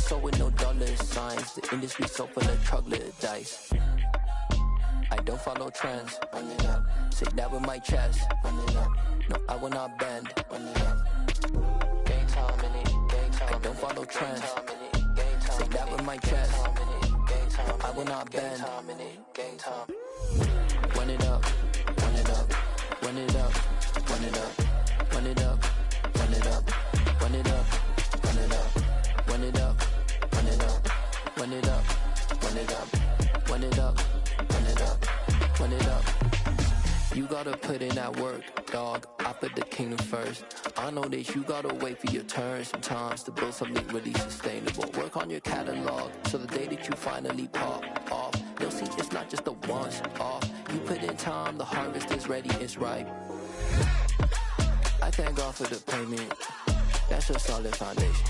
so with no dollar signs. The industry so full of troglodytes. I don't follow trends. Run it up. Say that with my chest. Run it up. No, I will not bend. Run it up. Game time in it. Game time. I don't follow trends. Say that with my chest. I will not bend. Game time. Run it up. Run it up. Run it up. Run it up. Run it up. Run it up. Run it up. Run it up. Run it up. Run it up. Run it up. Run it up. Run it up. Run it up. Run it up. You gotta put in that work, dog. I put the kingdom first. I know that you gotta wait for your turn sometimes to build something really sustainable. Work on your catalog so the day that you finally pop off, you'll see it's not just a once off. You put in time, the harvest is ready, it's ripe. I thank God for the payment. That's a solid foundation.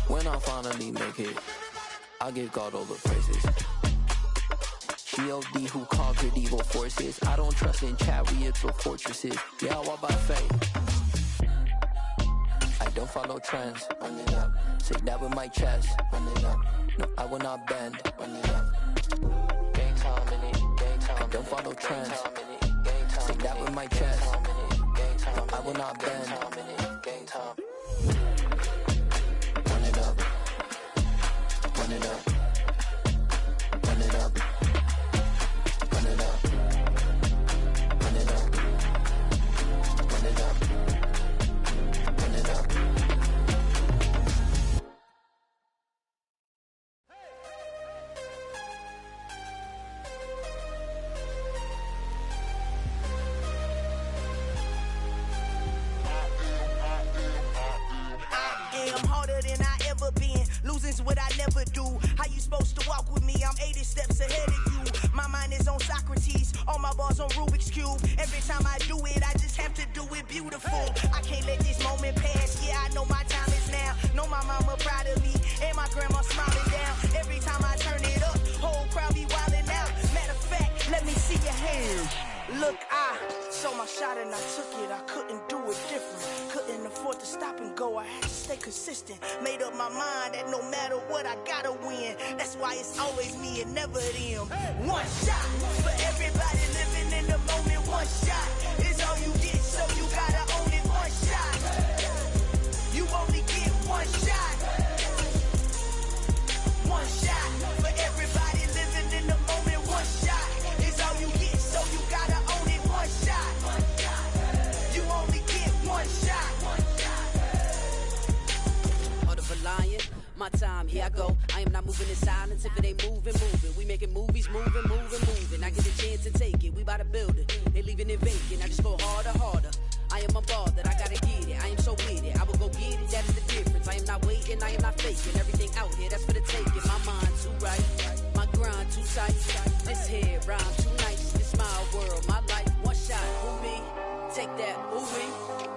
When I finally make it, I give God all the praises. G.O.D. who conquered evil forces. I don't trust in chariots or fortresses. Yeah, I walk by faith. I don't follow trends. Run it up. Say that with my chest. Run it up. No, I will not bend. Run it up. Game time in it. Game time. I don't follow trends. Say that with my chest. No, I will not bend. Game time. Run it up. Run it up. Run it up. Run it up. Run it up. Run it up. Run it up. I'm harder than I ever been. Losing's what I never do. How you supposed to walk with me? I'm 80 steps ahead of you. My mind is on Socrates. All my bars on Rubik's Cube. Every time I do it, I just have to do it beautiful. I can't let this moment pass. Yeah, I know my time is now. Know my mama proud of me. And my grandma smiling down. Every time I turn it up, whole crowd be wildin' out. Matter of fact, let me see your hands. Look, I saw my shot and I took it. I couldn't do it different. Couldn't afford to stop and go. I had to stay consistent. Made up my mind that no matter what, I gotta win. That's why it's always me and never them. One shot for everybody living in the moment. One shot is all you get, so you gotta own it. One shot. You only get one shot. One shot for everybody living in the moment. One shot is all you get, so you gotta own it. One shot. You only get one shot. Heart of a lion, my time, here I go. I am not moving in silence. If it ain't moving, moving. We making movies, moving, moving, moving. I get a chance to take it. We bout to build it. They leaving it vacant. I just go harder, harder. I am a ball that I gotta get it. I am so with it. I will go get it. That is the difference. I am not waiting. I am not faking. Everything out here, that's for the taking. My mind too right. My grind too tight. This here rhyme too nice. It's my world, my life. One shot, who me? Take that, who me?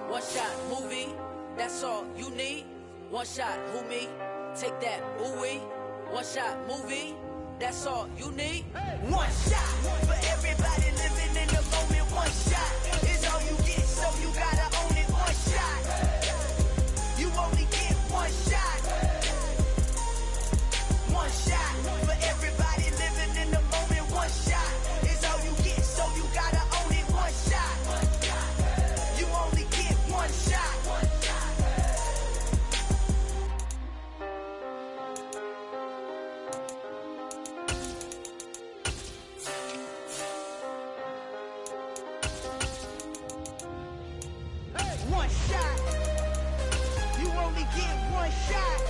One shot, movie. That's all you need. One shot, who me? Take that, who we? One shot, movie. That's all you need. One shot for everybody living in the moment. One shot is all you get, so you gotta own it. One shot. You only get one shot. One shot for everybody living in the moment. One shot is all you get, so you gotta own it. One shot. You only get one shot. One shot. You only get one shot.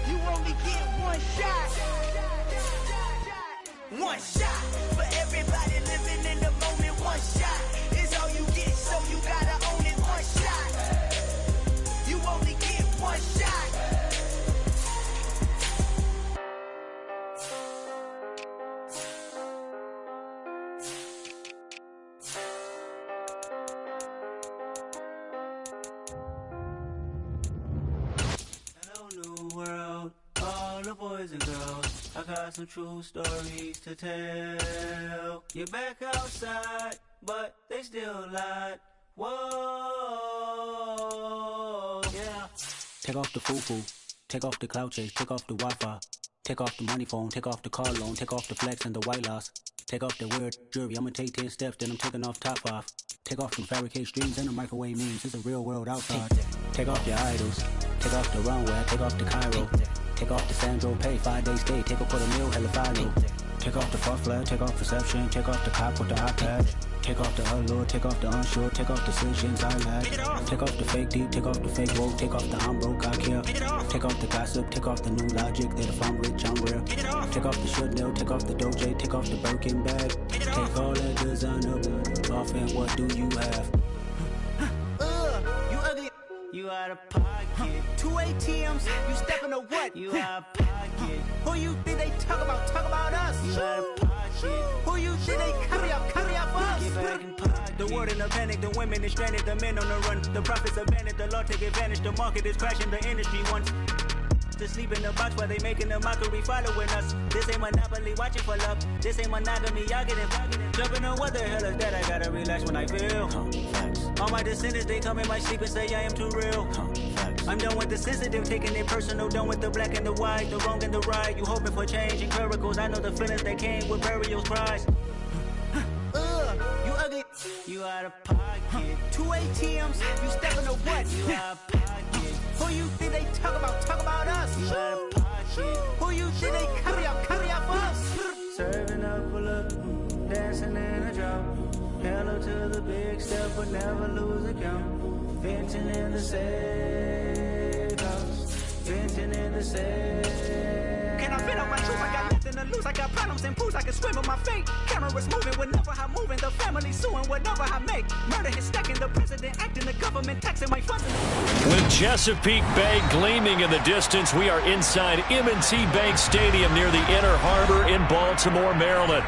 You only get one shot. One shot for everybody living in the moment. One shot is all you get, so you gotta own it. One shot. You only get one shot. World, all the boys and girls, I got some true stories to tell. You're back outside, but they still lied. Whoa, Take off the foo-foo. Take off the cloud chase. Take off the Wi-Fi. Take off the money phone. Take off the car loan. Take off the flex and the white loss. Take off the weird jewelry. I'ma take 10 steps, then I'm taking off top 5. Take off them fabricated streams and the microwave memes. It's a real world outside. Take off your idols. Take off the runway. Take off the Cairo. Take off the Sandro Pay. 5-day stay. Take a $250,000 hella follow. Take off the far flag. Take off perception. Take off the cop with the iPad. Take off the allure. Take off the unsure. Take off decisions I lack. Take off the fake deep. Take off the fake woke. Take off the I'm broke, I care. Take off the gossip. Take off the new logic that if I'm rich, I'm real. Take off the should know. Take off the Doja. Take off the Birkin bag. Take all that designer off and what do you have? You ugly. You out of pocket. 2 ATMs. You stepping to what? You out of pocket. Who you think they talk about? Talk about us. You out of pocket. Who you think they carry up for us? Get back in pocket. The world in a panic, the women is stranded, the men on the run. The profits abandoned, the law take advantage. The market is crashing, the industry wants to sleep in the box while they making a mockery following us. This ain't Monopoly, watching for love. This ain't monogamy, y'all get it. Jumping on what the hell is that? I gotta relax when I feel. All my descendants, they come in my sleep and say I am too real. I'm done with the sensitive, taking it personal. Done with the black and the white, the wrong and the right. You hoping for change and miracles. I know the feelings that came with burial cries. You ugly. You out of pocket. 2 ATMs. You stepping to what? You out of pocket. Who you think they talk about? Talk about us. You out of pocket. Who you think they carry up for us? Serving up a look, dancing in a drop. Hello to the big step, but never lose a count. Venting in the safe house. Venting in the safe. Can I fit on my truth? I got nothing to lose. I got problems and pools. I can swim with my fate. Cameras moving whenever I'm moving. The family suing whatever I make. Murder is stacking. The president acting. The government taxing my funds. With Chesapeake Bay gleaming in the distance, we are inside M&T Bank Stadium near the Inner Harbor in Baltimore, Maryland.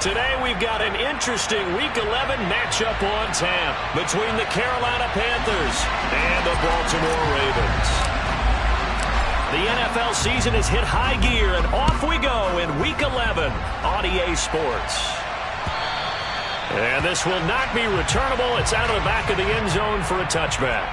Today we've got an interesting Week 11 matchup on tap between the Carolina Panthers and the Baltimore Ravens. The NFL season has hit high gear, and off we go in Week 11 on EA Sports. And this will not be returnable. It's out of the back of the end zone for a touchback.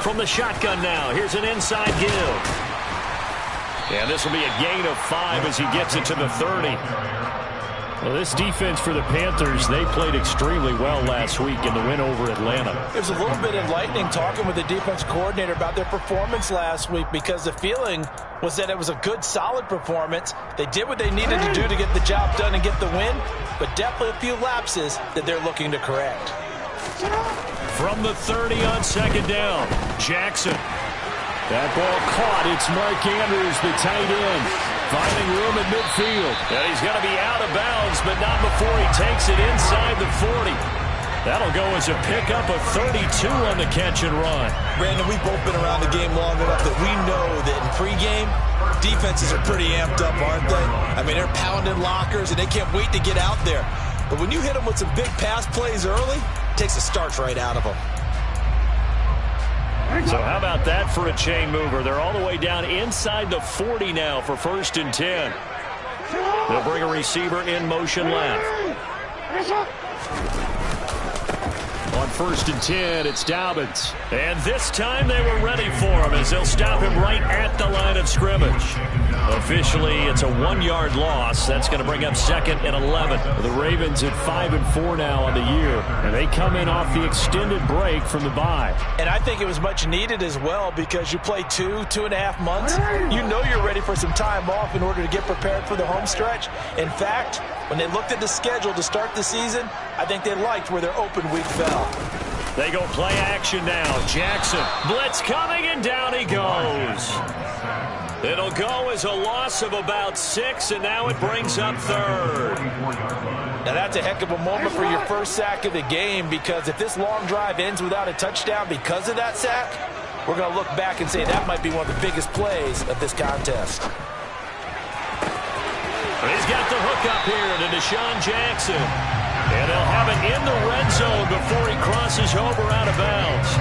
From the shotgun now, here's an inside give. And this will be a gain of 5 as he gets it to the 30. Well, this defense for the Panthers, they played extremely well last week in the win over Atlanta. It was a little bit enlightening talking with the defense coordinator about their performance last week, because the feeling was that it was a good, solid performance. They did what they needed to do to get the job done and get the win, but definitely a few lapses that they're looking to correct. From the 30 on second down, Jackson. That ball caught. It's Mark Andrews, the tight end, finding room at midfield. And he's going to be out of bounds, but not before he takes it inside the 40. That'll go as a pickup of 32 on the catch and run. Brandon, we've both been around the game long enough that we know that in pregame, defenses are pretty amped up, aren't they? I mean, they're pounding lockers, and they can't wait to get out there. But when you hit them with some big pass plays early, it takes the starch right out of them. So how about that for a chain mover? They're all the way down inside the 40 now for 1st and 10. They'll bring a receiver in motion left. On 1st and 10, it's Dobbins. And this time they were ready for him as they'll stop him right at the line of scrimmage. Officially, it's a 1-yard loss. That's going to bring up 2nd and 11. The Ravens at 5-4 now on the year, and they come in off the extended break from the bye. And I think it was much needed as well, because you play 2.5 months. You know you're ready for some time off in order to get prepared for the home stretch. In fact, when they looked at the schedule to start the season, I think they liked where their open week fell. They go play action now. Jackson, blitz coming, and down he goes. It'll go as a loss of about 6, and now it brings up 3rd. Now that's a heck of a moment for your first sack of the game, because if this long drive ends without a touchdown because of that sack, we're going to look back and say that might be one of the biggest plays of this contest. He's got the hook up here to Deshaun Jackson. And they'll have it in the red zone before he crosses over out of bounds.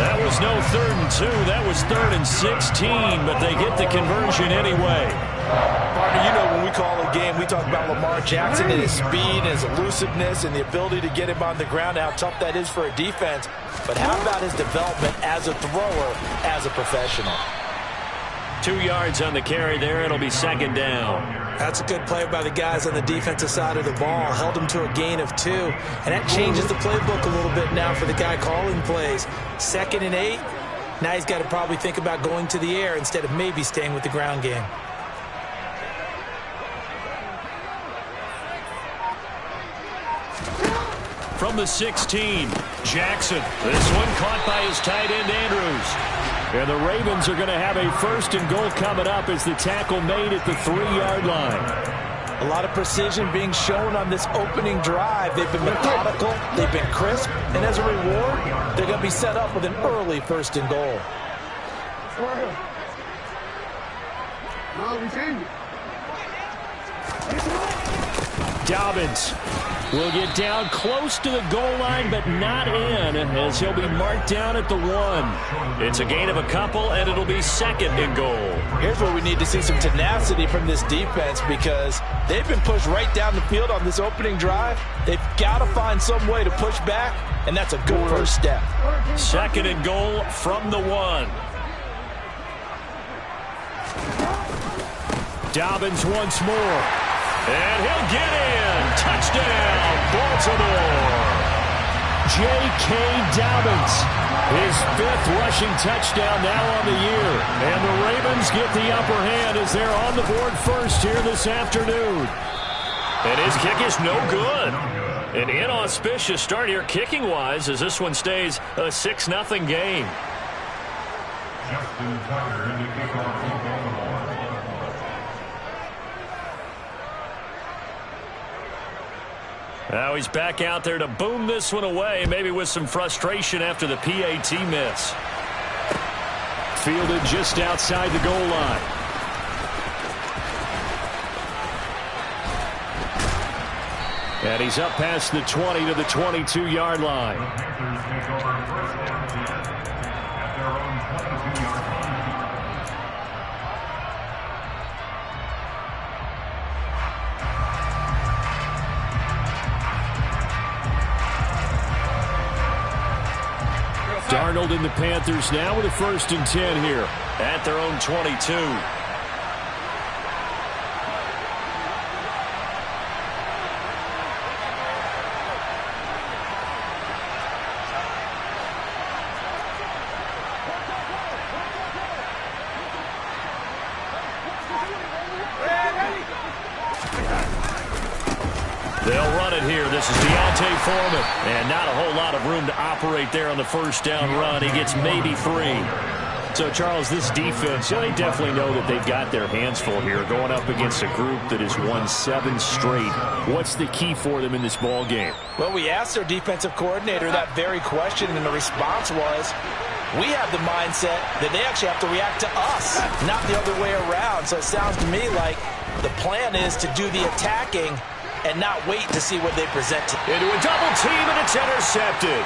That was no 3rd and 2. That was 3rd and 16, but they get the conversion anyway. Partner, you know when we call a game, we talk about Lamar Jackson and his speed and his elusiveness and the ability to get him on the ground, how tough that is for a defense. But how about his development as a thrower, as a professional? 2 yards on the carry there. It'll be 2nd down. That's a good play by the guys on the defensive side of the ball. Held him to a gain of 2. And that changes the playbook a little bit now for the guy calling plays. 2nd and 8. Now he's got to probably think about going to the air instead of maybe staying with the ground game. From the 16, Jackson. This one caught by his tight end, Andrews. And the Ravens are going to have a 1st and goal coming up as the tackle made at the 3-yard line. A lot of precision being shown on this opening drive. They've been methodical, they've been crisp, and as a reward, they're going to be set up with an early 1st and goal. Dobbins will get down close to the goal line, but not in, as he'll be marked down at the 1. It's a gain of a couple, and it'll be 2nd and goal. Here's where we need to see some tenacity from this defense, because they've been pushed right down the field on this opening drive. They've got to find some way to push back, and that's a good first step. 2nd and goal from the 1. Dobbins once more. And he'll get in. Touchdown, Baltimore. J.K. Dobbins, his 5th rushing touchdown now on the year. And the Ravens get the upper hand as they're on the board first here this afternoon. And his kick is no good. An inauspicious start here kicking-wise as this one stays a 6-0 game. Justin Tucker in the kickoff. Now he's back out there to boom this one away, maybe with some frustration after the PAT miss. Fielded just outside the goal line. And he's up past the 20 to the 22-yard line. Darnold and the Panthers now with a 1st and 10 here at their own 22. They'll run it here. This is Deontay Foreman. And not a whole lot of room to operate there on the 1st down run. He gets maybe 3. So, Charles, this defense, they definitely know that they've got their hands full here going up against a group that has won 7 straight. What's the key for them in this ball game? Well, we asked their defensive coordinator that very question, and the response was, we have the mindset that they actually have to react to us, not the other way around. So it sounds to me like the plan is to do the attacking and not wait to see what they present. Into a double team, and it's intercepted.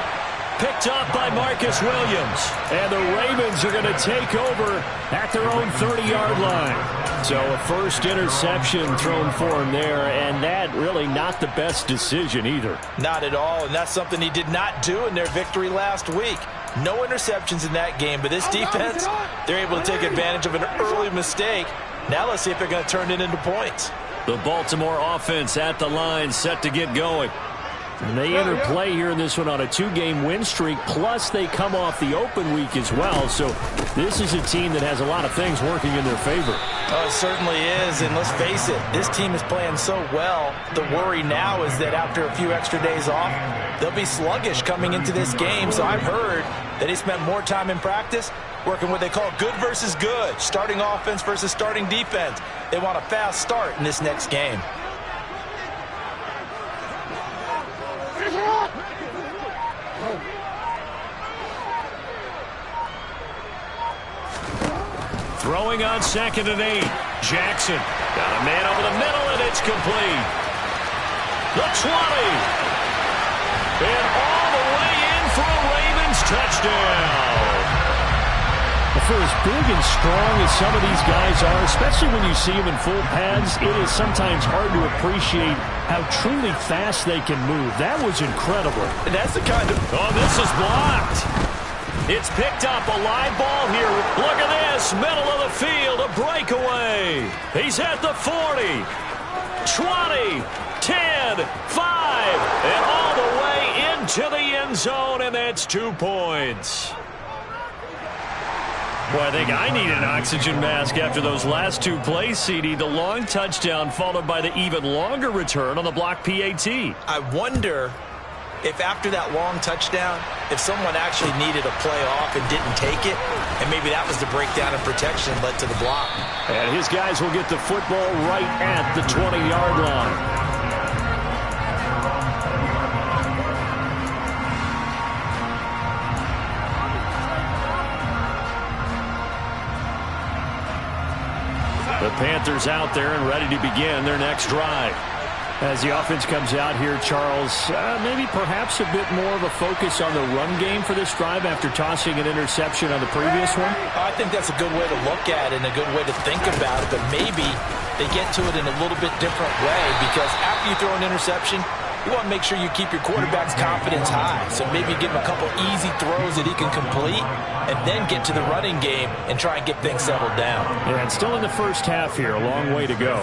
Picked up by Marcus Williams. And the Ravens are going to take over at their own 30-yard line. So a 1st interception thrown for him there, and that really not the best decision either. Not at all, and that's something he did not do in their victory last week. No interceptions in that game, but this defense, they're able to take advantage of an early mistake. Now let's see if they're going to turn it into points. The Baltimore offense at the line, set to get going. And they enter play here in this one on a 2-game win streak, plus they come off the open week as well. So this is a team that has a lot of things working in their favor. Oh, it certainly is, and let's face it, this team is playing so well. The worry now is that after a few extra days off, they'll be sluggish coming into this game. So I've heard that they spent more time in practice working what they call good versus good, starting offense versus starting defense. They want a fast start in this next game. throwing on 2nd and 8. Jackson got a man over the middle, and it's complete. The 20. And all the way in for a Ravens touchdown. For as big and strong as some of these guys are, especially when you see them in full pads, it is sometimes hard to appreciate how truly fast they can move. That was incredible. And that's the kind of... Oh, this is blocked. It's picked up, a live ball here. Look at this, middle of the field, a breakaway. He's at the 40, 20, 10, 5, and all the way into the end zone, and that's 2 points. Boy, I think I need an oxygen mask after those last 2 plays, CD. The long touchdown followed by the even longer return on the block PAT. I wonder if after that long touchdown, if someone actually needed a play off and didn't take it, and maybe that was the breakdown in protection led to the block. And his guys will get the football right at the 20-yard line. The Panthers out there and ready to begin their next drive. As the offense comes out here, Charles, maybe perhaps a bit more of a focus on the run game for this drive after tossing an interception on the previous one? I think that's a good way to look at it and a good way to think about it, but maybe they get to it in a little bit different way, because after you throw an interception, you want to make sure you keep your quarterback's confidence high. So maybe give him a couple easy throws that he can complete and then get to the running game and try and get things settled down. Yeah, and still in the first half here, a long way to go.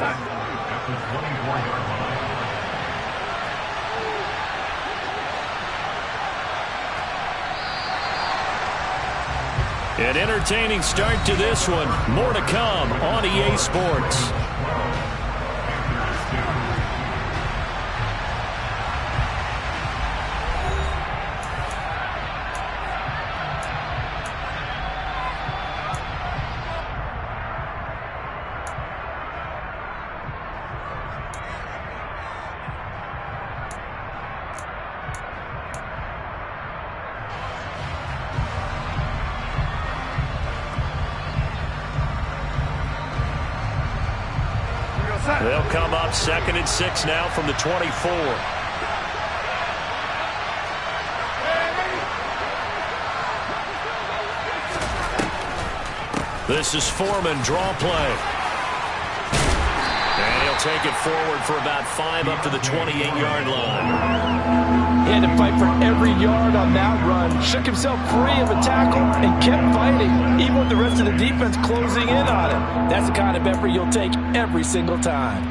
An entertaining start to this one. More to come on EA Sports. They'll come up 2nd and 6 now from the 24. This is Foreman, draw play. And he'll take it forward for about 5 up to the 28-yard line. He had to fight for every yard on that run. Shook himself free of a tackle and kept fighting, even with the rest of the defense closing in on him. That's the kind of effort you'll take every single time.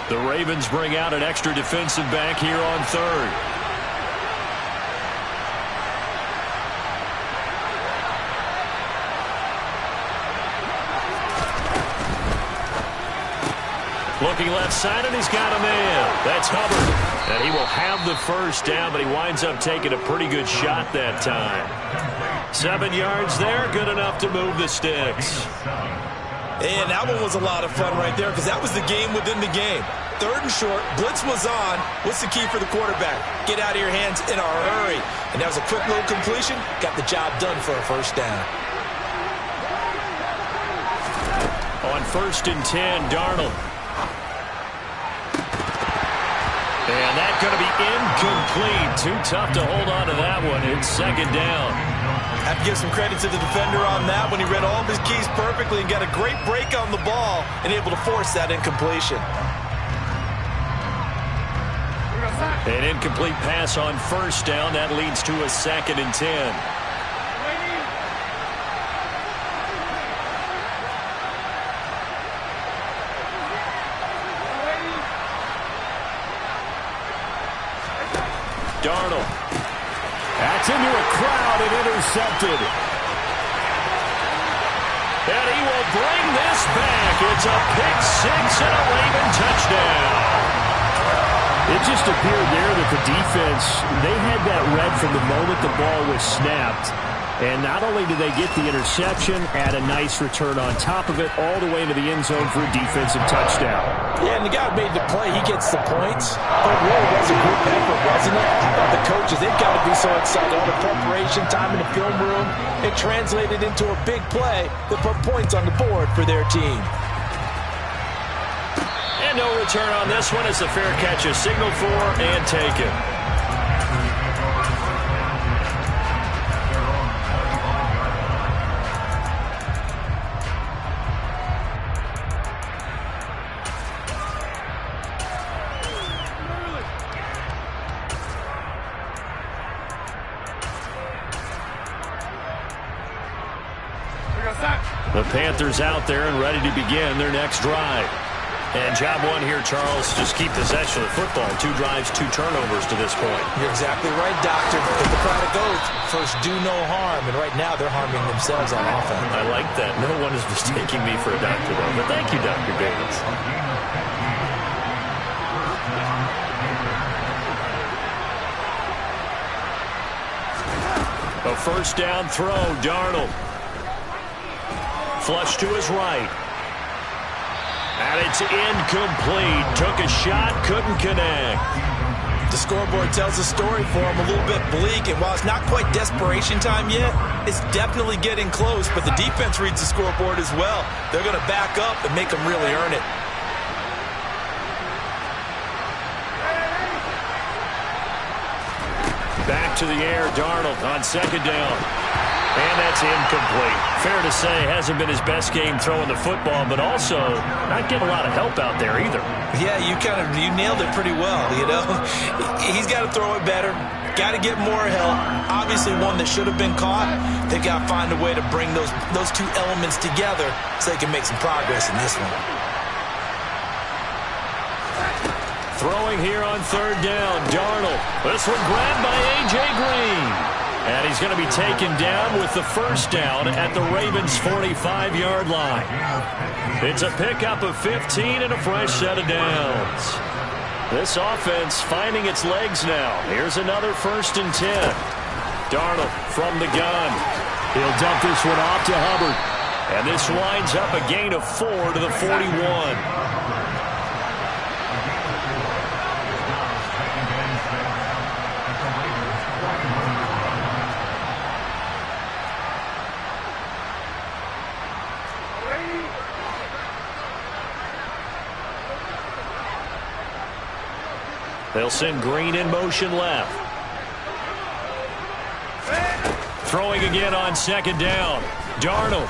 The Ravens bring out an extra defensive back here on 3rd. Looking left side, and he's got a man. That's Hubbard. And he will have the first down, but he winds up taking a pretty good shot that time. 7 yards there, good enough to move the sticks. And that one was a lot of fun right there, because that was the game within the game. 3rd and short, blitz was on. What's the key for the quarterback? Get out of your hands in a hurry. And that was a quick little completion. Got the job done for a first down. On 1st and 10, Darnold. And that's going to be incomplete. Too tough to hold on to that one. It's 2nd down. Have to give some credit to the defender on that when he read all of his keys perfectly and got a great break on the ball and able to force that incompletion. An incomplete pass on 1st down. That leads to a 2nd and 10. Darnold. That's into a crowd and intercepted. And he will bring this back. It's a pick 6 and a Raven touchdown. It just appeared there that the defense, they had that read from the moment the ball was snapped. And not only did they get the interception, add a nice return on top of it, all the way into the end zone for a defensive touchdown. Yeah, and the guy made the play. He gets the points. But it really was a group effort, wasn't it? How about the coaches? They've got to be so excited. All the preparation, time in the film room, it translated into a big play that put points on the board for their team. And no return on this one as the fair catch is signaled for and taken. The Panthers out there and ready to begin their next drive. And job one here, Charles, just keep possession of the football. 2 drives, 2 turnovers to this point. You're exactly right, Doctor. Hippocratic oath, first do no harm. And right now they're harming themselves on offense. I like that. No one is mistaking me for a doctor, though. But thank you, Dr. Davis. A first down throw, Darnold. Flush to his right. And it's incomplete. Took a shot, couldn't connect. The scoreboard tells a story for him, a little bit bleak. And while it's not quite desperation time yet, it's definitely getting close. But the defense reads the scoreboard as well. They're going to back up and make them really earn it. Back to the air, Darnold on second down. And that's incomplete. Fair to say, hasn't been his best game throwing the football, but also not getting a lot of help out there either. Yeah, you nailed it pretty well, you know. He's got to throw it better. Got to get more help. Obviously one that should have been caught. They've got to find a way to bring those 2 elements together so they can make some progress in this one. Throwing here on third down, Darnold. This one grabbed by A.J. Green. And he's going to be taken down with the first down at the Ravens' 45-yard line. It's a pickup of 15 and a fresh set of downs. This offense finding its legs now. Here's another 1st and 10. Darnold from the gun. He'll dump this one off to Hubbard. And this winds up a gain of 4 to the 41. They'll send Green in motion left. Throwing again on second down. Darnold.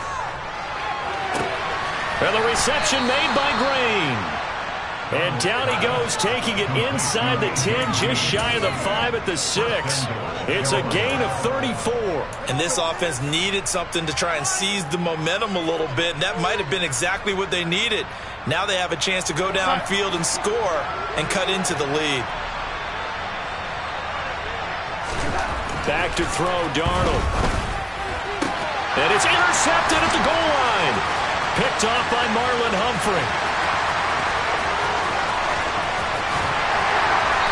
And the reception made by Green. And down he goes, taking it inside the 10, just shy of the 5 at the 6. It's a gain of 34. And this offense needed something to try and seize the momentum a little bit, and that might have been exactly what they needed. Now they have a chance to go downfield and score and cut into the lead. Back to throw, Darnold. And it's intercepted at the goal line. Picked off by Marlon Humphrey.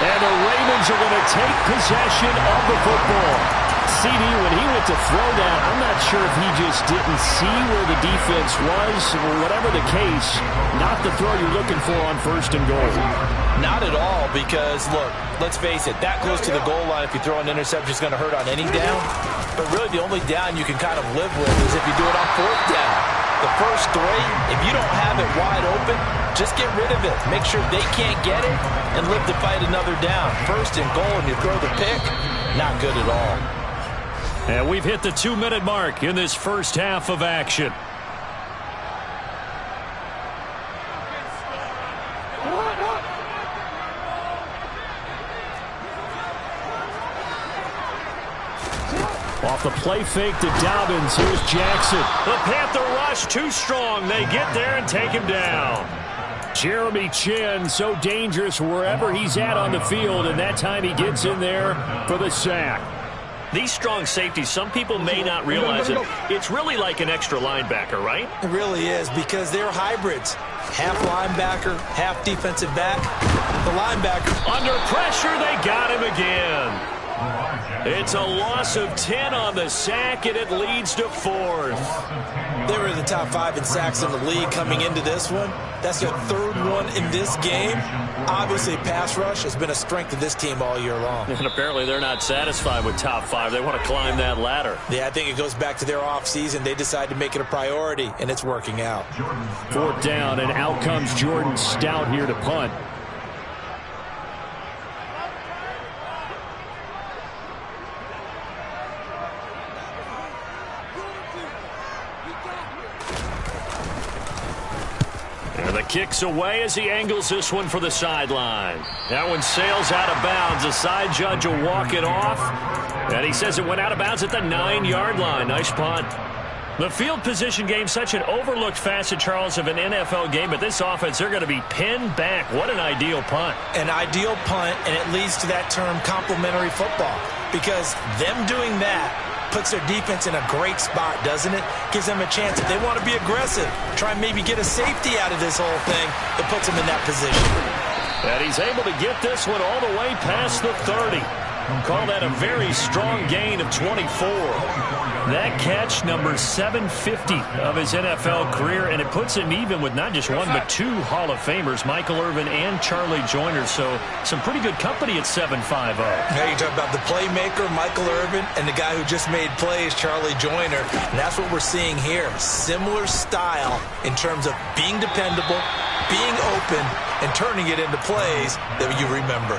And the Ravens are going to take possession of the football. CD, when he went to throw that, I'm not sure if he just didn't see where the defense was, or whatever the case, not the throw you're looking for on 1st and goal. Not at all, because, look, let's face it, that close to the goal line, if you throw an interception, is going to hurt on any down. But really, the only down you can kind of live with is if you do it on 4th down. The first 3, if you don't have it wide open, just get rid of it. Make sure they can't get it and live to fight another down. 1st and goal, and you throw the pick, not good at all. And we've hit the 2-minute mark in this first half of action. Off the play fake to Dobbins. Here's Jackson. The Panther rush too strong. They get there and take him down. Jeremy Chinn, so dangerous wherever he's at on the field, and that time he gets in there for the sack. These strong safeties, some people may not realize it. It's really like an extra linebacker, right? It really is, because they're hybrids. Half linebacker, half defensive back. The linebacker. Under pressure, they got him again. It's a loss of 10 on the sack, and it leads to 4th. They were in the top 5 in sacks in the league coming into this one. That's their 3rd one in this game. Obviously, pass rush has been a strength of this team all year long. And apparently they're not satisfied with top 5. They want to climb that ladder. Yeah, I think it goes back to their offseason. They decided to make it a priority, and it's working out. 4th down, and out comes Jordan Stout here to punt. And the kick's away as he angles this one for the sideline. That one sails out of bounds. The side judge will walk it off. And he says it went out of bounds at the 9-yard line. Nice punt. The field position game, such an overlooked facet, Charles, of an NFL game. But this offense, they're going to be pinned back. What an ideal punt. An ideal punt, and it leads to that term complementary football. Because them doing that puts their defense in a great spot, doesn't it? Gives them a chance, if they want to be aggressive, try and maybe get a safety out of this whole thing. It puts them in that position. And he's able to get this one all the way past the 30. Call that a very strong gain of 24. That catch, number 750 of his NFL career, and it puts him even with not just one but 2 Hall of Famers, Michael Irvin and Charlie Joyner. So some pretty good company at 7'5". Now you talk about the playmaker, Michael Irvin, and the guy who just made plays, Charlie Joyner. And that's what we're seeing here. Similar style in terms of being dependable, being open, and turning it into plays that you remember.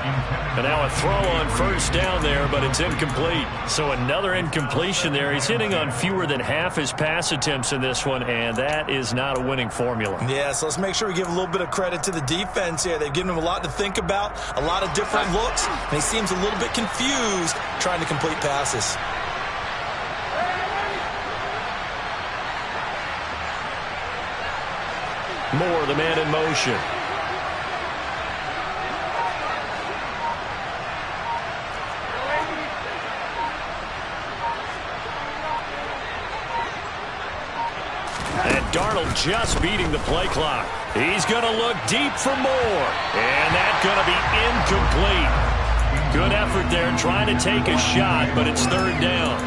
And now a throw on 1st down there, but it's incomplete. So another incompletion there. He's hitting on fewer than half his pass attempts in this one, and that is not a winning formula. Yeah, so let's make sure we give a little bit of credit to the defense here. They've given him a lot to think about, a lot of different looks, and he seems a little bit confused trying to complete passes. Moore, the man in motion. And Darnold just beating the play clock. He's going to look deep for Moore. And that's going to be incomplete. Good effort there trying to take a shot, but it's 3rd down.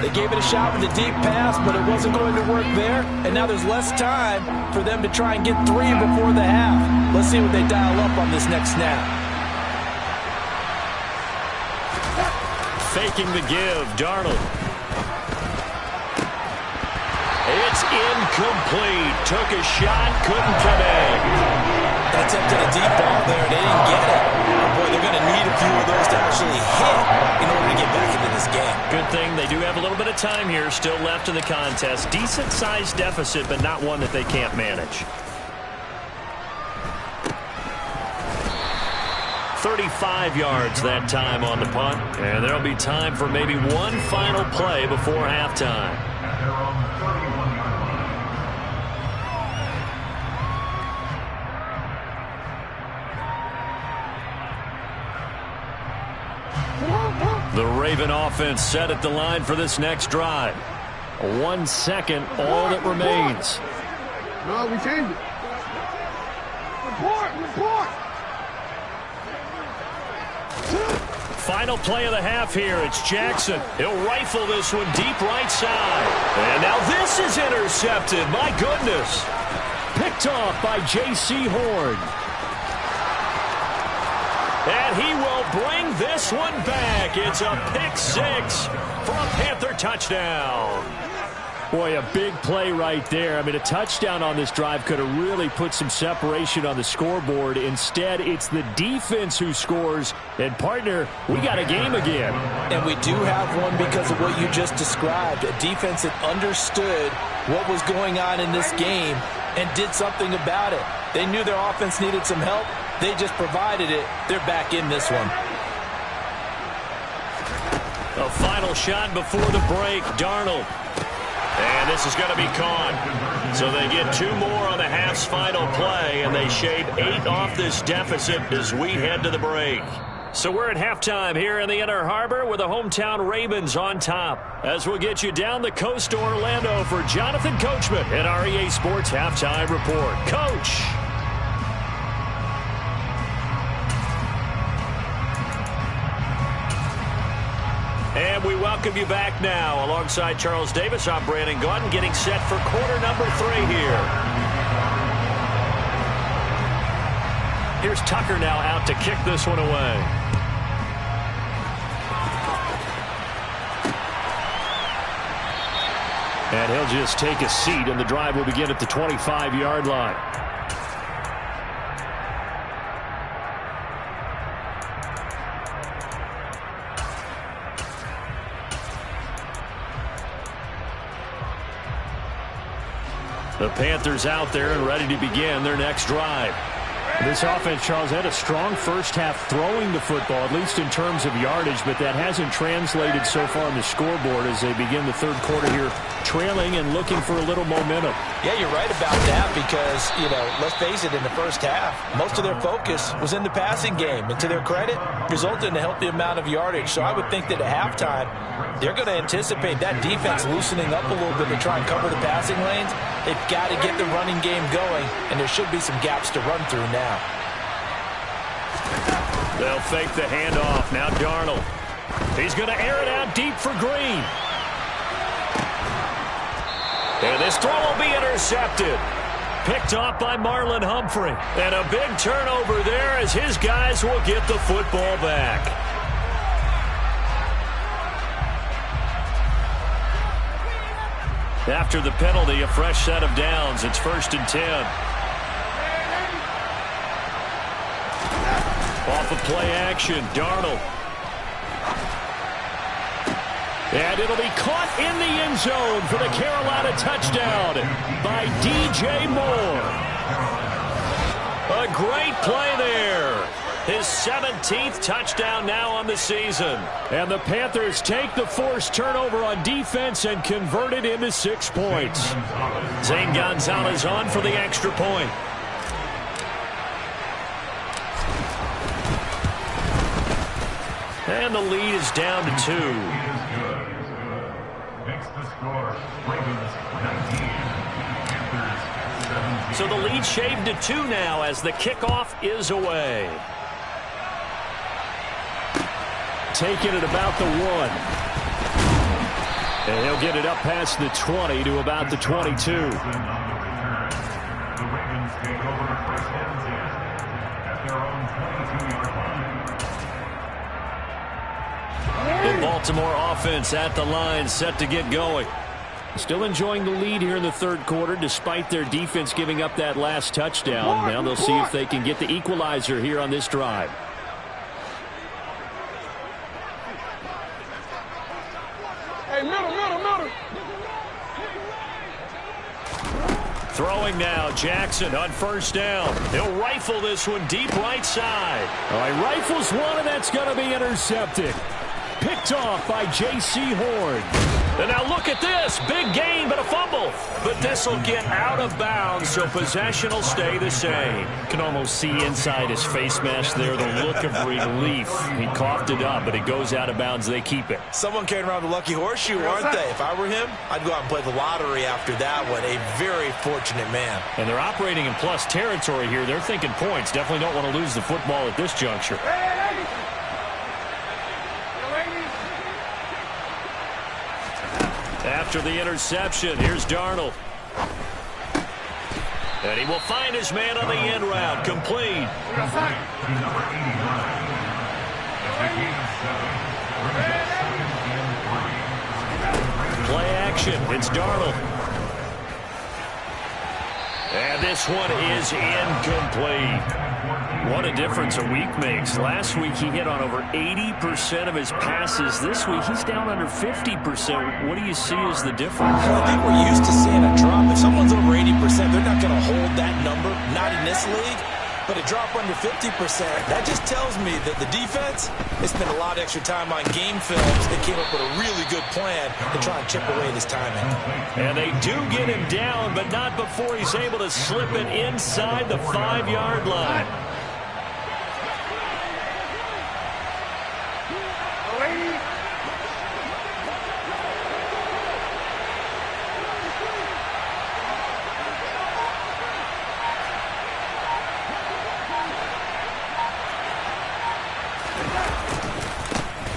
They gave it a shot with a deep pass, but it wasn't going to work there. And now there's less time for them to try and get 3 before the half. Let's see what they dial up on this next snap. Faking the give, Darnold. It's incomplete. Took a shot, couldn't connect. They attempted a deep ball there, and they didn't get it. Boy, they're going to need a few of those to actually hit in order to get back into this game. Good thing they do have a little bit of time here still left in the contest. Decent-sized deficit, but not one that they can't manage. 35 yards that time on the punt, and there'll be time for maybe one final play before halftime. The Raven offense set at the line for this next drive. 1 second, all that remains. No, we changed it. Report! Final play of the half here. It's Jackson. He'll rifle this one deep right side. And now this is intercepted. My goodness. Picked off by J.C. Horn. And he will bring this one back. It's a pick 6 for a Panther touchdown. Boy, a big play right there. I mean, a touchdown on this drive could have really put some separation on the scoreboard. Instead, it's the defense who scores. And, partner, we got a game again. And we do have one because of what you just described. A defense that understood what was going on in this game and did something about it. They knew their offense needed some help. They just provided it. They're back in this one. A final shot before the break. Darnold. And this is going to be caught. So they get 2 more on the half's final play, and they shave 8 off this deficit as we head to the break. So we're at halftime here in the Inner Harbor with the hometown Ravens on top. As we'll get you down the coast to Orlando for Jonathan Coachman at our EA Sports Halftime Report. Coach. And we welcome you back now. Alongside Charles Davis, I'm Brandon Gaudin, getting set for quarter number 3 here. Here's Tucker now out to kick this one away. And he'll just take a seat, and the drive will begin at the 25-yard line. The Panthers out there and ready to begin their next drive. This offense, Charles, had a strong first half throwing the football, at least in terms of yardage, but that hasn't translated so far on the scoreboard as they begin the third quarter here, trailing and looking for a little momentum. Yeah, you're right about that because, let's face it, in the first half, most of their focus was in the passing game. And to their credit, resulted in a healthy amount of yardage. So I would think that at halftime, they're going to anticipate that defense loosening up a little bit to try and cover the passing lanes. They've got to get the running game going, and there should be some gaps to run through now. They'll fake the handoff. Now Darnold. He's going to air it out deep for Green. And this throw will be intercepted. Picked off by Marlon Humphrey. And a big turnover there as his guys will get the football back. After the penalty, a fresh set of downs. It's 1st and 10. Off of play action, Darnold. And it'll be caught in the end zone for the Carolina touchdown by DJ Moore. A great play there. His 17th touchdown now on the season. And the Panthers take the forced turnover on defense and convert it into 6 points. Zane Gonzalez on for the extra point. And the lead is down to 2. So the lead shaved to 2 now as the kickoff is away. Taking it about the 1. And he'll get it up past the 20 to about the 22. The Ravens take over 1st and 10 at their own 22-yard line. The Baltimore offense at the line, set to get going. Still enjoying the lead here in the third quarter despite their defense giving up that last touchdown. Now they'll see if they can get the equalizer here on this drive. Hey, middle. Throwing now, Jackson on 1st down. He'll rifle this one deep right side. All right, rifles one, and that's going to be intercepted. Picked off by J.C. Horn. And now look at this. Big gain, but a fumble. But this will get out of bounds, so possession will stay the same. Can almost see inside his face mask there the look of relief. He coughed it up, but it goes out of bounds. They keep it. Someone carrying around the lucky horseshoe, aren't they? If I were him, I'd go out and play the lottery after that one. A very fortunate man. And they're operating in plus territory here. They're thinking points. Definitely don't want to lose the football at this juncture. After the interception, here's Darnold. And he will find his man on the end route. Complete. Play action. It's Darnold. And this one is incomplete. What a difference a week makes. Last week he hit on over 80% of his passes. This week he's down under 50%. What do you see as the difference? Well, I think we're used to seeing a drop. If someone's over 80%, they're not going to hold that number, not in this league. But a drop under 50%, that just tells me that the defense has spent a lot of extra time on game films and came up with a really good plan to try and chip away at his timing. And they do get him down, but not before he's able to slip it inside the 5-yard line.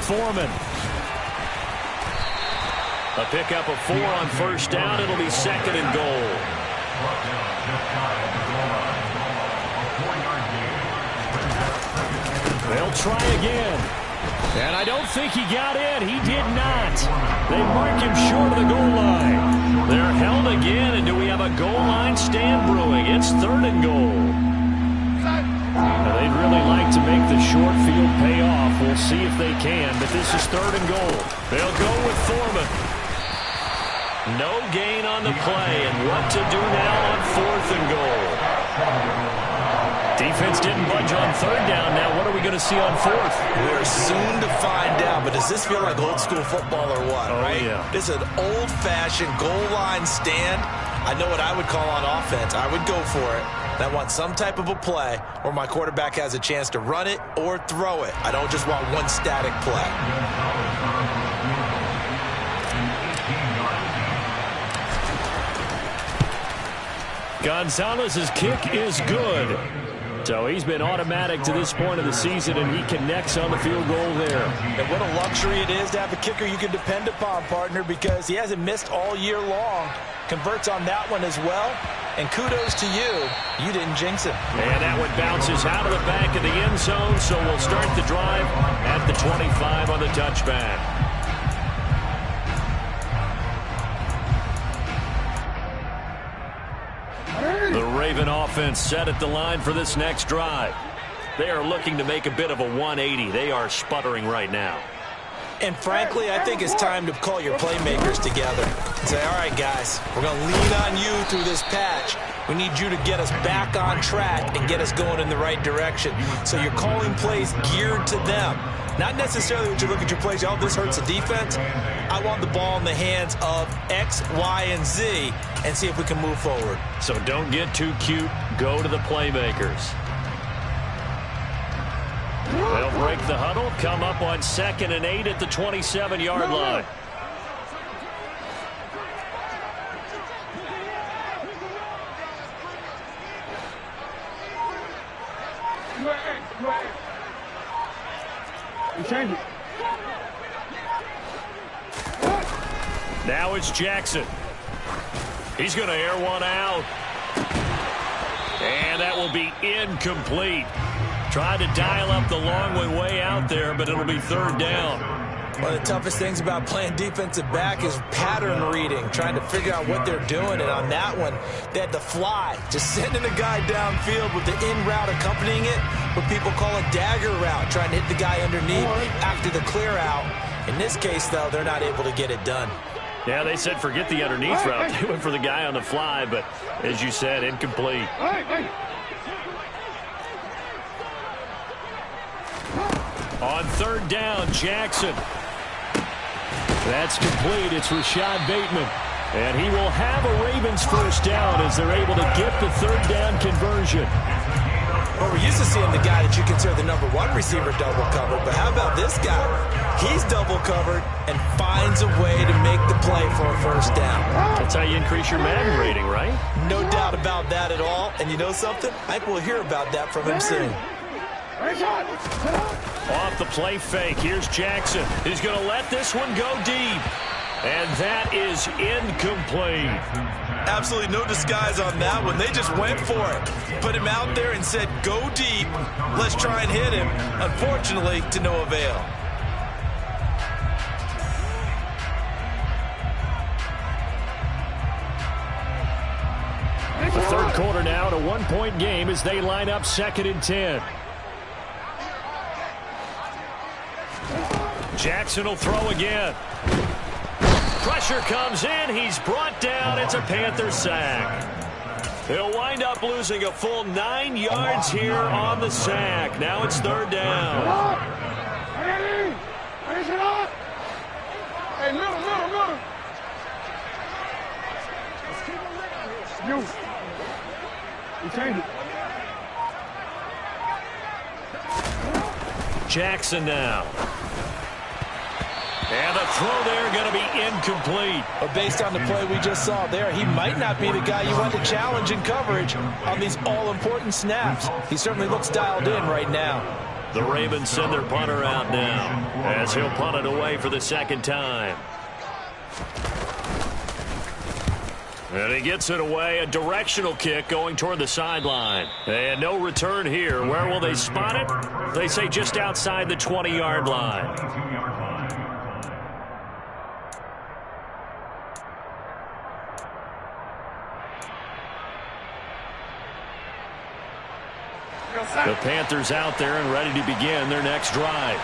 Foreman. A pickup of 4 on first down. It'll be 2nd and goal. They'll try again. And I don't think he got in. He did not. They mark him short of the goal line. They're held again, and do we have a goal line stand brewing? It's 3rd and goal. Now, they'd really like to make the short field pay off. We'll see if they can, but this is 3rd and goal. They'll go with Thorman. No gain on the play, and what to do now on 4th and goal. Defense didn't budge on 3rd down. Now what are we going to see on 4th? We're soon to find out, but does this feel like old school football or what, right? Yeah. This is an old-fashioned goal line stand. I know what I would call on offense. I would go for it. And I want some type of a play where my quarterback has a chance to run it or throw it. I don't just want one static play. Gonzalez's kick is good. So he's been automatic to this point of the season, and he connects on the field goal there. And what a luxury it is to have a kicker you can depend upon, partner, because he hasn't missed all year long. Converts on that one as well. And kudos to you. You didn't jinx him. And that one bounces out of the back of the end zone, so we'll start the drive at the 25 on the touchback. The Raven offense set at the line for this next drive. They are looking to make a bit of a 180. They are sputtering right now. And frankly, I think it's time to call your playmakers together and say, all right, guys, we're going to lean on you through this patch. We need you to get us back on track and get us going in the right direction. So you're calling plays geared to them. Not necessarily when you look at your plays, oh, this hurts the defense. I want the ball in the hands of X, Y, and Z and see if we can move forward. So don't get too cute. Go to the playmakers. They'll break the huddle, come up on 2nd and 8 at the 27-yard line. Now it's Jackson. He's going to air one out. And that will be incomplete. Tried to dial up the long way out there, but it'll be 3rd down. One of the toughest things about playing defensive back is pattern reading, trying to figure out what they're doing. And on that one, they had to fly, just sending a guy downfield with the in route accompanying it, what people call a dagger route, trying to hit the guy underneath after the clear out. In this case, though, they're not able to get it done. Yeah, they said forget the underneath route. They went for the guy on the fly, but as you said, incomplete. On 3rd down, Jackson. That's complete. It's Rashad Bateman. And he will have a Ravens first down as they're able to get the 3rd down conversion. Well, we're used to seeing the guy that you consider the #1 receiver double covered, but how about this guy? He's double covered and finds a way to make the play for a first down. That's how you increase your Madden rating, right? No doubt about that at all. And you know something? I think we'll hear about that from him soon. Off the play fake, here's Jackson. He's going to let this one go deep. And that is incomplete. Absolutely no disguise on that one. They just went for it. Put him out there and said, go deep. Let's try and hit him. Unfortunately, to no avail. The 3rd quarter now, a 1-point game as they line up 2nd and 10. Jackson will throw again. Pressure comes in. He's brought down. It's a Panther sack. They'll wind up losing a full 9 yards here on the sack. Now it's 3rd down. Hey, middle. You change it. Jackson now. And the throw there going to be incomplete. But based on the play we just saw there, he might not be the guy you want to challenge in coverage on these all-important snaps. He certainly looks dialed in right now. The Ravens send their punter out now as he'll punt it away for the 2nd time. And he gets it away. A directional kick going toward the sideline. And no return here. Where will they spot it? They say just outside the 20-yard line. The Panthers out there and ready to begin their next drive.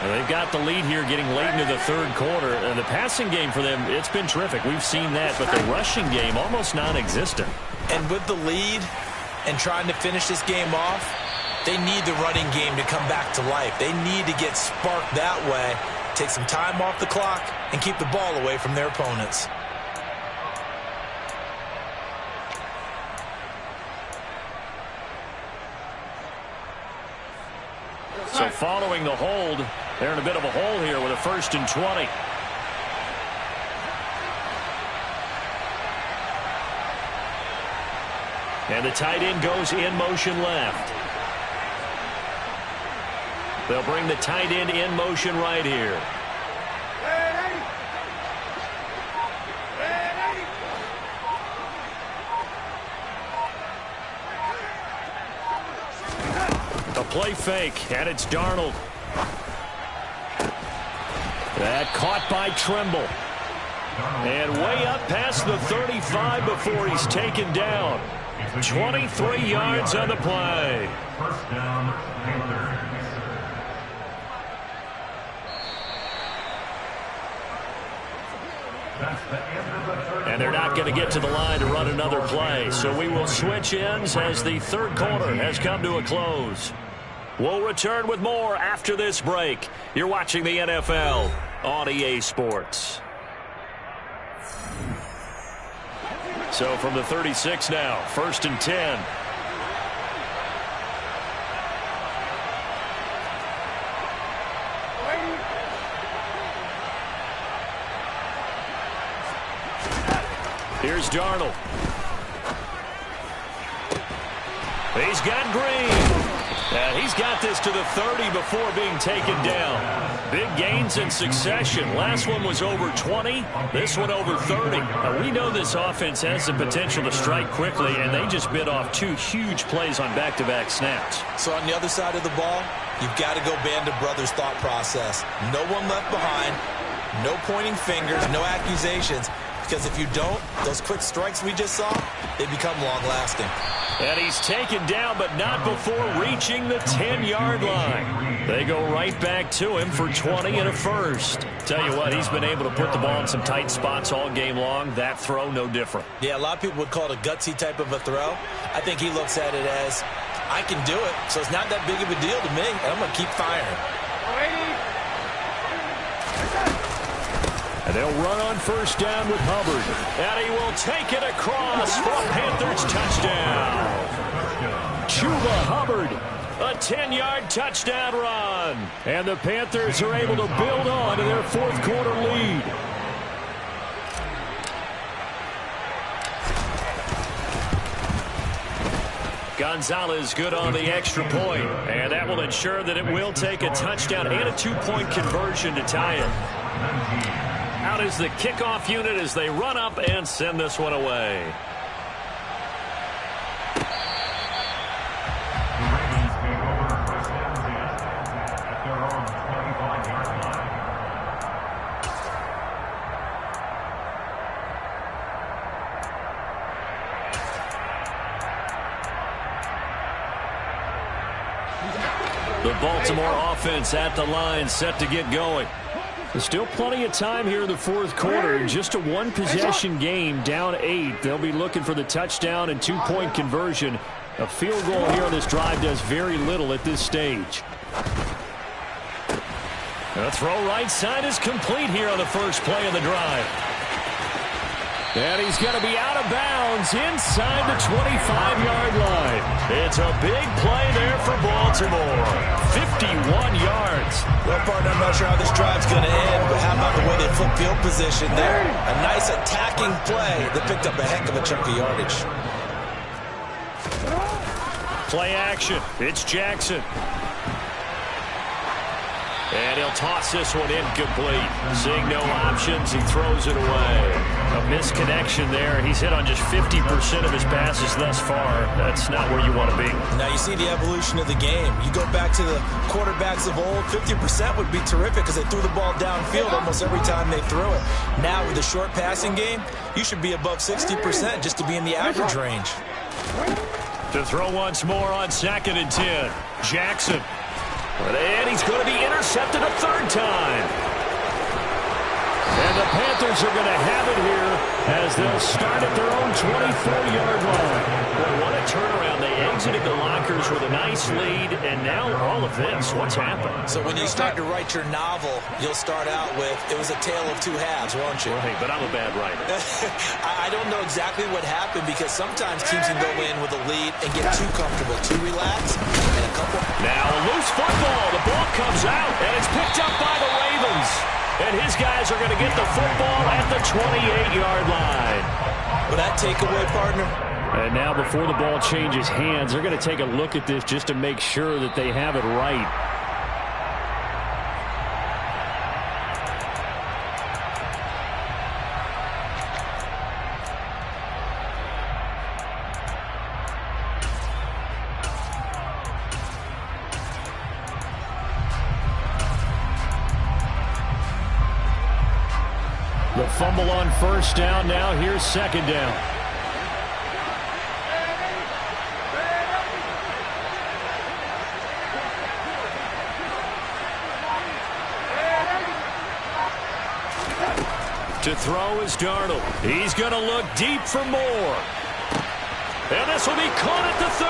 And they've got the lead here getting late into the third quarter. And the passing game for them, it's been terrific. We've seen that, but the rushing game almost non-existent. And with the lead and trying to finish this game off, they need the running game to come back to life. They need to get sparked that way, take some time off the clock, and keep the ball away from their opponents. So following the hold, they're in a bit of a hole here with a 1st and 20. And the tight end goes in motion left. They'll bring the tight end in motion right here. A play fake, and it's Darnold. That caught by Trimble. And way up past the 35 before he's taken down. 23 yards on the play. First down, Panthers. And they're not going to get to the line to run another play. So we will switch ends as the third quarter has come to a close. We'll return with more after this break. You're watching the NFL on EA Sports. So from the 36 now, 1st and 10. Here's Darnold. He's got Green. And he's got this to the 30 before being taken down. Big gains in succession. Last one was over 20. This one over 30. Now, we know this offense has the potential to strike quickly, and they just bit off 2 huge plays on back-to-back snaps. So on the other side of the ball, you've got to go Band of Brothers thought process. No one left behind. No pointing fingers. No accusations. Because if you don't, those quick strikes we just saw, they become long-lasting. And he's taken down, but not before reaching the 10-yard line. They go right back to him for 20 and a first. Tell you what, he's been able to put the ball in some tight spots all game long. That throw, no different. Yeah, a lot of people would call it a gutsy type of a throw. I think he looks at it as, I can do it, so it's not that big of a deal to me, and I'm going to keep firing. And they'll run on first down with Hubbard. And he will take it across for a Panthers touchdown. Chuba Hubbard, a 10-yard touchdown run. And the Panthers are able to build on to their fourth quarter lead. Gonzalez good on the extra point. And that will ensure that it will take a touchdown and a 2-point conversion to tie it. Out is the kickoff unit as they run up and send this one away. The Ravens take over 1st and 10 at their own 25-yard line. The Baltimore offense at the line, set to get going. There's still plenty of time here in the fourth quarter. Just a one-possession game, down 8. They'll be looking for the touchdown and 2-point conversion. A field goal here on this drive does very little at this stage. The throw right side is complete here on the first play of the drive. And he's going to be out of bounds inside the 25-yard line. It's a big play there for Baltimore. 51 yards. Well, partner, I'm not sure how this drive's going to end, but how about the way they flip field position there? A nice attacking play that picked up a heck of a chunk of yardage. Play action. It's Jackson. And he'll toss this one incomplete. Seeing no options, he throws it away. A misconnection there. He's hit on just 50% of his passes thus far. That's not where you want to be. Now you see the evolution of the game. You go back to the quarterbacks of old, 50% would be terrific because they threw the ball downfield almost every time they threw it. Now with the short passing game, you should be above 60% just to be in the average range. To throw once more on 2nd and 10. Jackson. And he's going to be intercepted a third time. And the Panthers are going to have it here as they'll start at their own 24-yard line. Well, what a turnaround. They exited the lockers with a nice lead, and now all of this. What's happened? So when you start to write your novel, you'll start out with, it was a tale of two halves, won't you? Right, but I'm a bad writer. I don't know exactly what happened because sometimes teams can go in with a lead and get too comfortable, too relaxed, and a couple. Now a loose football. The ball comes out, and it's picked up by the Ravens. And his guys are going to get the football at the 28-yard line. With that takeaway, partner. And now before the ball changes hands, they're going to take a look at this just to make sure that they have it right. The fumble on first down. Now here's second down. To throw is Darnold. He's going to look deep for more. And this will be caught at the 30.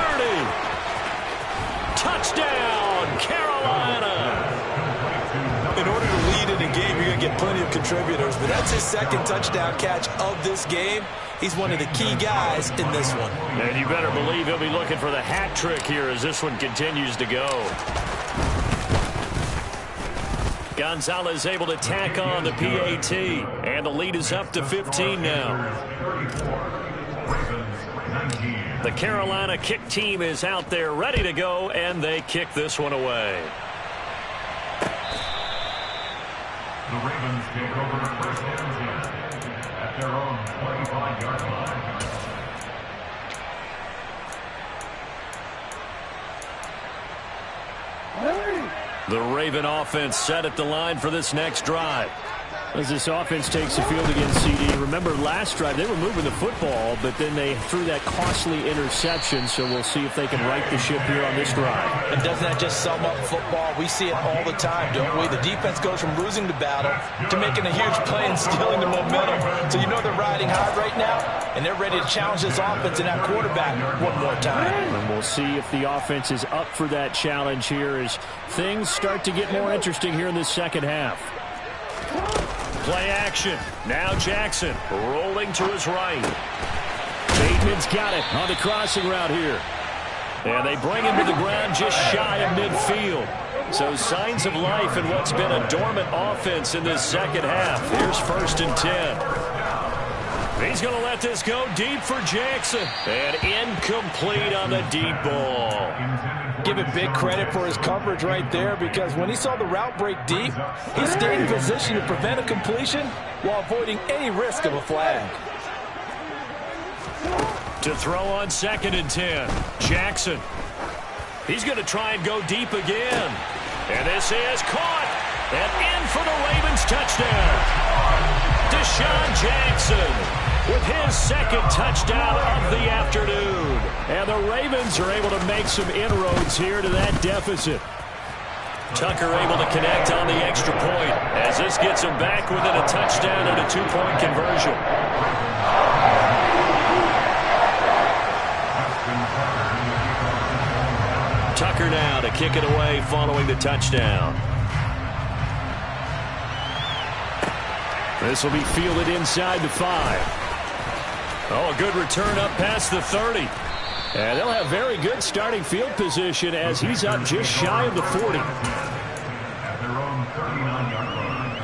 Touchdown, Carolina. In order to lead in a game, you're going to get plenty of contributors, but that's his second touchdown catch of this game. He's one of the key guys in this one. And you better believe he'll be looking for the hat trick here as this one continues to go. Gonzalez able to tack on the PAT, and the lead is up to 15 now. The Carolina kick team is out there ready to go, and they kick this one away. The Ravens take over 1st and 10 at their own 25-yard line. The Raven offense set at the line for this next drive. As this offense takes the field against CD, remember last drive they were moving the football, but then they threw that costly interception, so we'll see if they can right the ship here on this drive. And doesn't that just sum up football? We see it all the time, don't we? The defense goes from losing the battle to making a huge play and stealing the momentum. So you know they're riding hard right now, and they're ready to challenge this offense and that quarterback one more time. And we'll see if the offense is up for that challenge here as things start to get more interesting here in this second half. Play action. Now Jackson rolling to his right. Bateman's got it on the crossing route here. And they bring him to the ground just shy of midfield. So signs of life in what's been a dormant offense in this second half. Here's 1st and 10. He's going to let this go deep for Jackson. And incomplete on the deep ball. Give him big credit for his coverage right there because when he saw the route break deep, he stayed in position to prevent a completion while avoiding any risk of a flag. To throw on 2nd and 10. Jackson. He's going to try and go deep again. And this is caught. And in for the Ravens touchdown. Deshaun Jackson with his second touchdown of the afternoon. And the Ravens are able to make some inroads here to that deficit. Tucker able to connect on the extra point as this gets him back within a touchdown and a 2-point conversion. Tucker now to kick it away following the touchdown. This will be fielded inside the 5. Oh, a good return up past the 30. And they'll have very good starting field position as he's up just shy of the 40. At their own 39-yard line.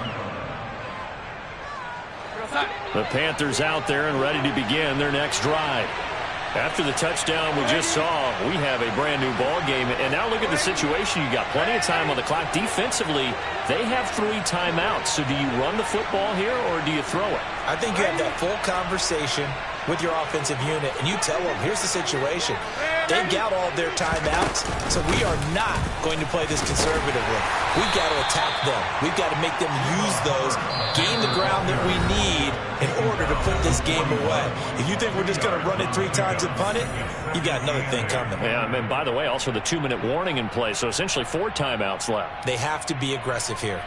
The Panthers out there and ready to begin their next drive. After the touchdown we just saw, we have a brand-new ball game. And now look at the situation. You got plenty of time on the clock. Defensively, they have 3 timeouts. So do you run the football here or do you throw it? I think you have that full conversation with your offensive unit, and you tell them, here's the situation. They've got all their timeouts, so we are not going to play this conservatively. We've got to attack them. We've got to make them use those, gain the ground that we need in order to put this game away. If you think we're just going to run it 3 times and punt it, you got another thing coming. Yeah, and by the way, also the 2-minute warning in play, so essentially 4 timeouts left. They have to be aggressive here.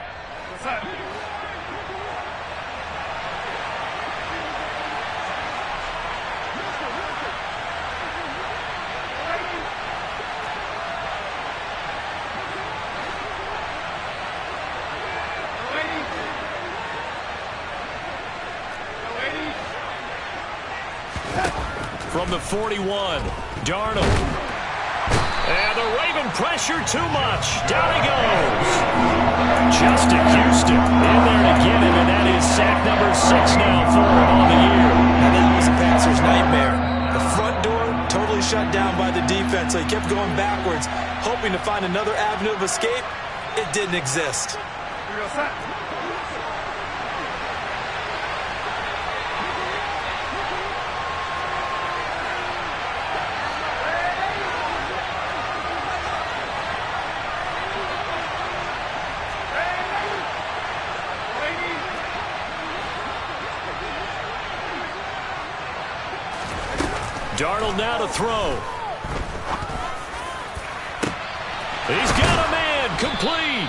From the 41, Darnold. And the Raven pressure too much. Down he goes. Justin Houston in there to get him, and that is sack number 6 now for him on the year. And that was a passer's nightmare. The front door totally shut down by the defense, so he kept going backwards, hoping to find another avenue of escape. It didn't exist. Darnold now to throw. He's got a man, complete.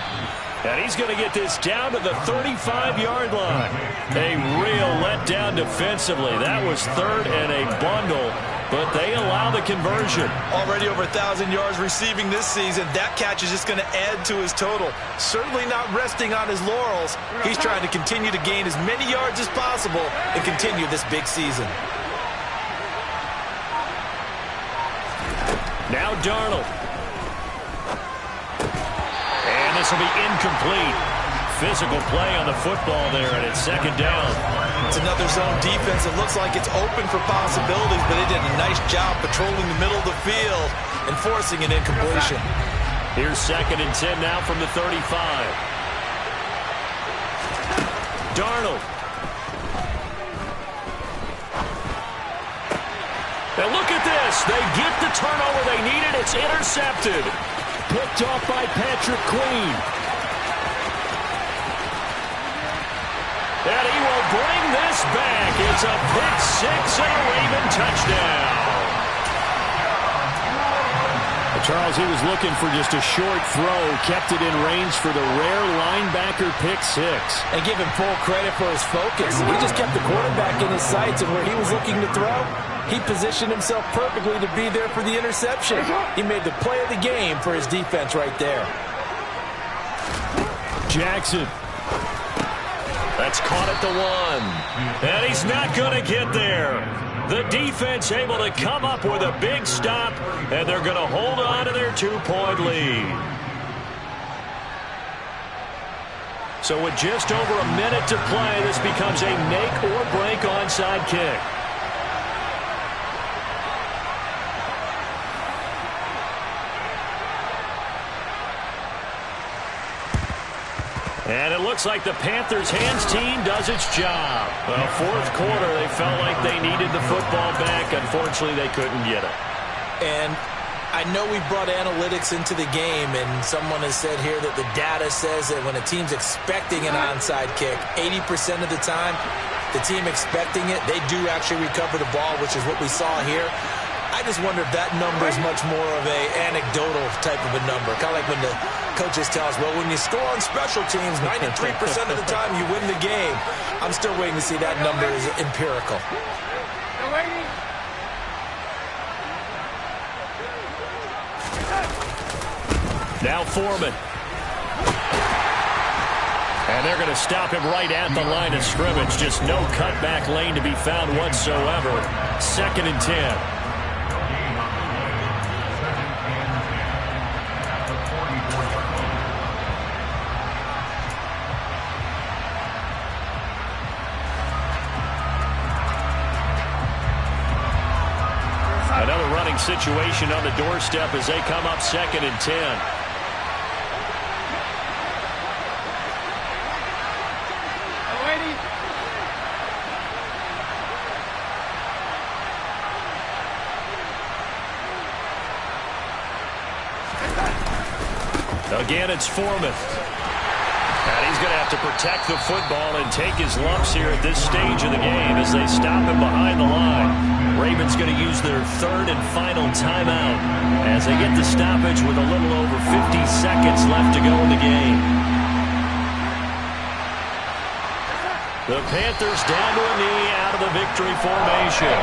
And he's going to get this down to the 35-yard line. A real letdown defensively. That was 3rd and a bundle, but they allow the conversion. Already over 1,000 yards receiving this season. That catch is just going to add to his total. Certainly not resting on his laurels. He's trying to continue to gain as many yards as possible and continue this big season. Now Darnold. And this will be incomplete. Physical play on the football there, and it's 2nd down. It's another zone defense. It looks like it's open for possibilities, but they did a nice job patrolling the middle of the field and forcing an incompletion. Here's 2nd and 10 now from the 35. Darnold. And look at this. They get the turnover they needed. It's intercepted. Picked off by Patrick Queen. And he will bring this back. It's a pick 6 and a Raven touchdown. Charles, he was looking for just a short throw, kept it in range for the rare linebacker pick 6. And give him full credit for his focus. He just kept the quarterback in his sights, and where he was looking to throw, he positioned himself perfectly to be there for the interception. He made the play of the game for his defense right there. Jackson. That's caught at the 1. And he's not going to get there. The defense able to come up with a big stop, and they're going to hold on to their 2-point lead. So with just over a minute to play, this becomes a make or break onside kick. And it looks like the Panthers' hands team does its job. Well, 4th quarter, they felt like they needed the football back. Unfortunately, they couldn't get it. And I know we brought analytics into the game, and someone has said here that the data says that when a team's expecting an onside kick, 80% of the time, the team expecting it, they do actually recover the ball, which is what we saw here. I just wonder if that number is much more of a anecdotal type of a number. Kind of like when the coaches tell us, well, when you score on special teams, 93% of the time you win the game. I'm still waiting to see that number is empirical. Now Foreman. And they're going to stop him right at the line of scrimmage. Just no cutback lane to be found whatsoever. 2nd and 10. situation on the doorstep as they come up 2nd and 10. Again, it's Foreman. And he's going to have to protect the football and take his lumps here at this stage of the game as they stop him behind the line. Ravens going to use their 3rd and final timeout as they get the stoppage with a little over 50 seconds left to go in the game. The Panthers down to a knee out of the victory formation.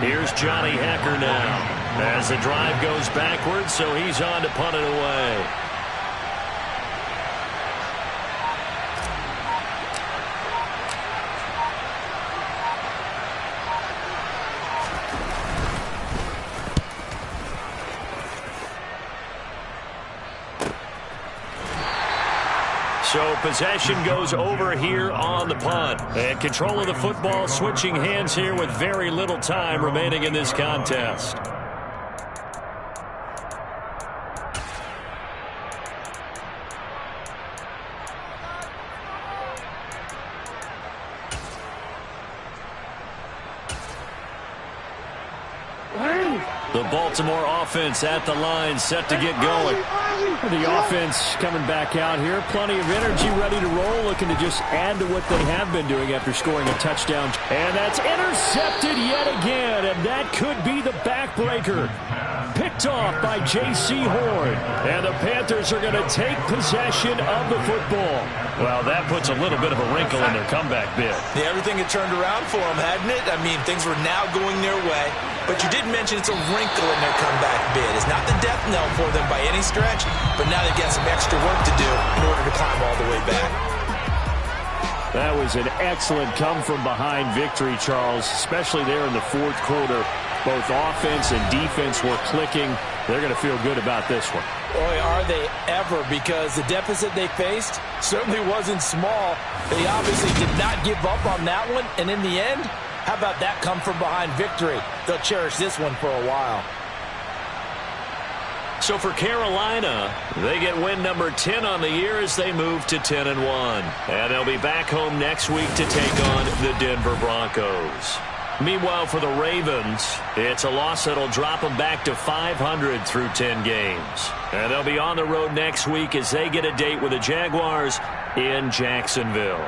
Here's Johnny Hecker now as the drive goes backwards, so he's on to punt it away. So possession goes over here on the punt. And control of the football switching hands here with very little time remaining in this contest. The Baltimore offense at the line, set to get going. The offense coming back out here. Plenty of energy, ready to roll, looking to just add to what they have been doing after scoring a touchdown. And that's intercepted yet again, and that could be the backbreaker. Picked off by J.C. Horn. And the Panthers are going to take possession of the football. Well, that puts a little bit of a wrinkle in their comeback bid. Yeah, everything had turned around for them, hadn't it? I mean, things were now going their way. But you did mention it's a wrinkle in their comeback bid. It's not the death knell for them by any stretch, but now they've got some extra work to do in order to climb all the way back. That was an excellent come-from-behind victory, Charles, especially there in the 4th quarter. Both offense and defense were clicking. They're going to feel good about this one. Boy, are they ever, because the deficit they faced certainly wasn't small. They obviously did not give up on that one, and in the end, how about that come-from-behind victory? They'll cherish this one for a while. So for Carolina, they get win number 10 on the year as they move to 10-1. And they'll be back home next week to take on the Denver Broncos. Meanwhile, for the Ravens, it's a loss that'll drop them back to 500 through 10 games. And they'll be on the road next week as they get a date with the Jaguars in Jacksonville.